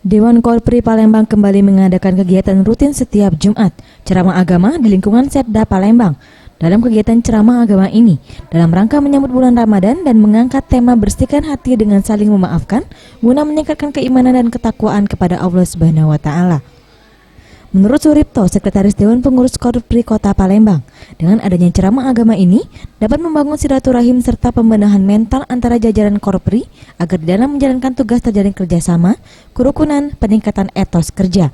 Dewan Korpri Palembang kembali mengadakan kegiatan rutin setiap Jumat, ceramah agama di lingkungan Setda Palembang. Dalam kegiatan ceramah agama ini, dalam rangka menyambut bulan Ramadan dan mengangkat tema bersihkan hati dengan saling memaafkan, guna meningkatkan keimanan dan ketakwaan kepada Allah Subhanahu wa Ta'ala. Menurut Suripto, Sekretaris Dewan Pengurus Korpri Kota Palembang, dengan adanya ceramah agama ini dapat membangun silaturahim serta pembenahan mental antara jajaran Korpri agar di dalam menjalankan tugas terjalin kerjasama, kerukunan, peningkatan etos kerja.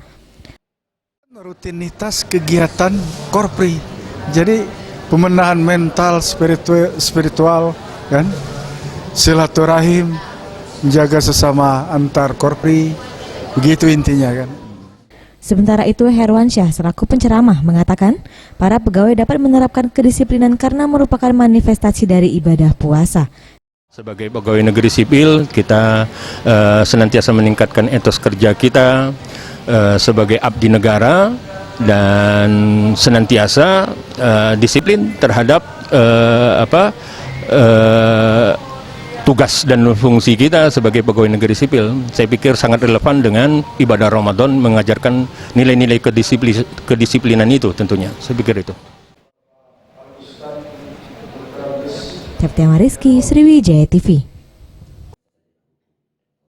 Rutinitas kegiatan Korpri, jadi pembenahan mental, spiritual, kan, silaturahim, menjaga sesama antar Korpri, begitu intinya kan. Sementara itu, Herwansyah selaku penceramah mengatakan para pegawai dapat menerapkan kedisiplinan karena merupakan manifestasi dari ibadah puasa. Sebagai pegawai negeri sipil, kita senantiasa meningkatkan etos kerja kita sebagai abdi negara dan senantiasa disiplin terhadap tugas dan fungsi kita sebagai pegawai negeri sipil. Saya pikir sangat relevan dengan ibadah Ramadan mengajarkan nilai-nilai kedisiplinan itu tentunya. Saya pikir itu. Septiama Rizky, Sriwijaya TV.